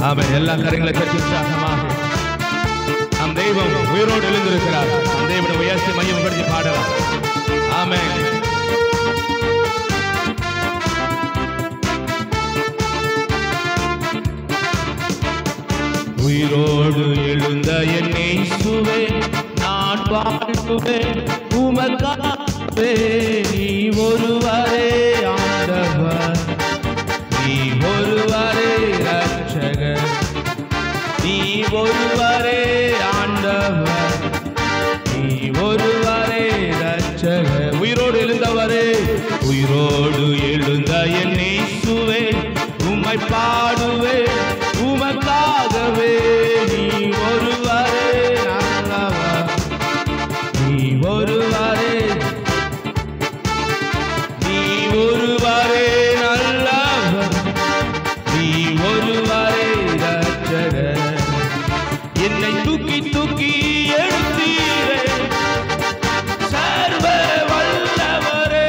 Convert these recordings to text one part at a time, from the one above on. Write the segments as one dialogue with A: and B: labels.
A: ஆமென். எல்லா கரங்களை தட்டி உற்சாகமாக நம் தெய்வம் உயிரோடு எழுந்திருக்கிறார். நம் தெய்வனை உயர்த்தி மையப்படுத்தி பாடலாம். ஆமென். உயிரோடு எழுந்த என் இயேசுவே நான் வாழ்த்துவேன் உமக்காகவே. நீ ஒருவரே ஆண்டவர், நீ ஒருவரே ரட்சகர், நீ ஒருவரே ஆண்டவர், நீ ஒருவரே ரட்சகர். உயிரோடு எழுந்தவரே, உயிரோடு எழுந்த என் இயேசுவே உம்மை பாடுவேன் உமக்காகவே. நீ ஒருவரே நல்லவர், நீ ஒருவரே, நீ ஒருவரே நல்லவர், நீ ஒருவரே ரட்சகர். என்னை தூக்கி தூக்கி எடுத்தீரே சர்வ வல்லவரே,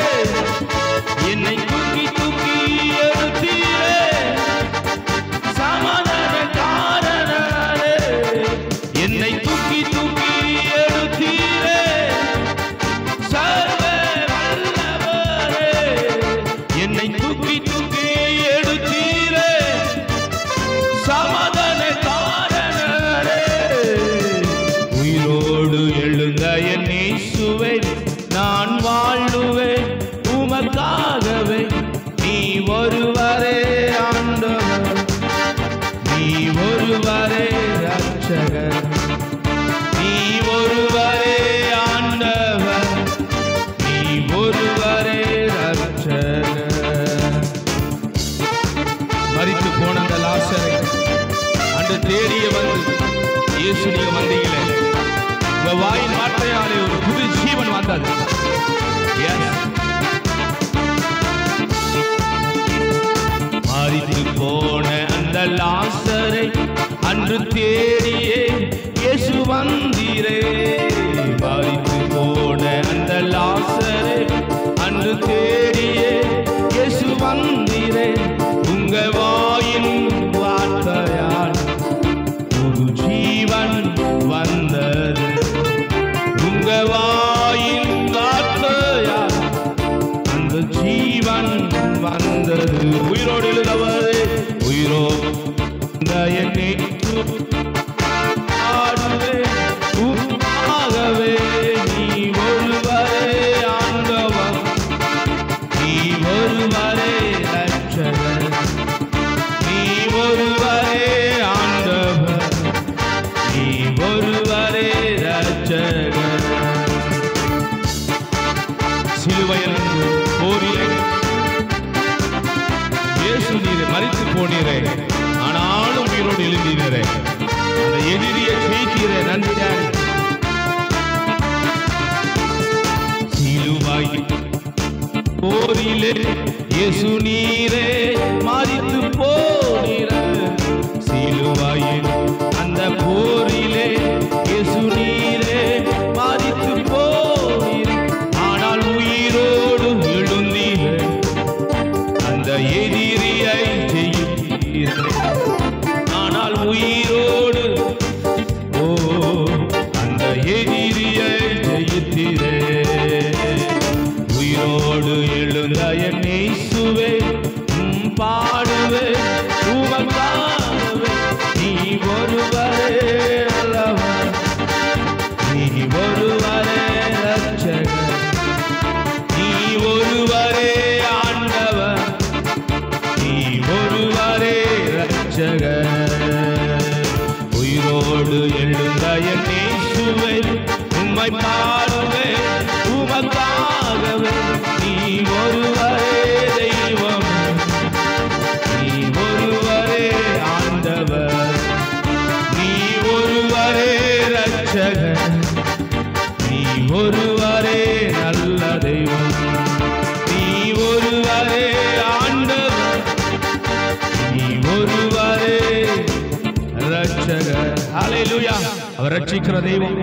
A: என்னை தூக்கி தூக்கி எடுத்தீரே சமாதானக்காரரே, என்னை தூக்கி தூக்கி எடுத்தீரே சர்வ வல்லவரே, என்னை தூக்கி தூக்கி எடுத்தீரே சமாதானக்காரரே. உயிரோடு எழுந்த என் இயேசுவே நான் வாழுவேன் உமக்காகவே. நீ ஒருவரே ஆண்டவர், நீ ஒருவரே ரட்சகர், நீ ஒருவரே ஆண்டவர், நீ ஒருவரே ரட்சகர். மரித்து போன அந்த லாசரை அன்று தேடிய வந்து இயேசு நீங்க வந்தீங்களே, உங்க வாயின் வார்த்தையாலே ஒரு புது ஜீவன் வந்தது. மரித்து போன அந்த லாசரை அன்று தேடியே இயேசு வந்தீரே. மரித்து போன அந்த லாசரை அன்று தேடியே இயேசு வந்தீரே. உங்க வாயின் வார்த்தையால் ஒரு ஜீவன் வந்தது, உங்க வாயின் வார்த்தையால் அந்த ஜீவன் வந்தது. உயிரோடு எழுந்தவரே, உயிரோடு என்னை ஆடுவேன் உமக்காகவே. நீ ஒருவரே ஆண்டவர், நீ ஒருவரே ரட்சகர், நீ ஒருவரே ஆண்டவர், நீ ஒருவரே ரட்சகர். சிலுவையில் போரிலே இயேசு நீரை மரித்து போனீரே, ஆனாலும் உயிரோடு எழுந்தீரே. அந்த எதிரியை ஜெயித்தீரே, நன்றி. சிலுவையில் போரிலே இயேசு நீரே மரித்து போனீரே. சிலுவையில் அந்த போரிலே இயேசு நீரே மரித்து போனீரே, ஆனால் உயிரோடு எழுந்தீரே. அந்த எதிரியை ஜெயித்தீரே, ஆனால் உயிரோடு அந்த எதிரியை ஜெயித்தீரே. உயிரோடு எழுந்த என் இயேசுவே பாடுவேன் உமக்காகவே. நீ ஒருவரே நல்லவர், நீ ஒருவரே ரட்சகர், நீ ஒருவரே ஆண்டவர், நீ ஒருவரே ரட்சகர். உயிரோடு எழுந்த என் இயேசுவே உம்மை பாடுவேன் உமக்காகவே. நீ ஒருவரே தெய்வம், நீ ஒருவரே ஆண்டவர், நீ ஒருவரே ரட்சகர், நீ ஒருவரே நல்ல தெய்வம், நீ ஒருவரே ஆண்டவர், நீ ஒருவரே ரட்சகர். ஹல்லேலூயா. அவர் ரட்சிக்கிற தெய்வம்.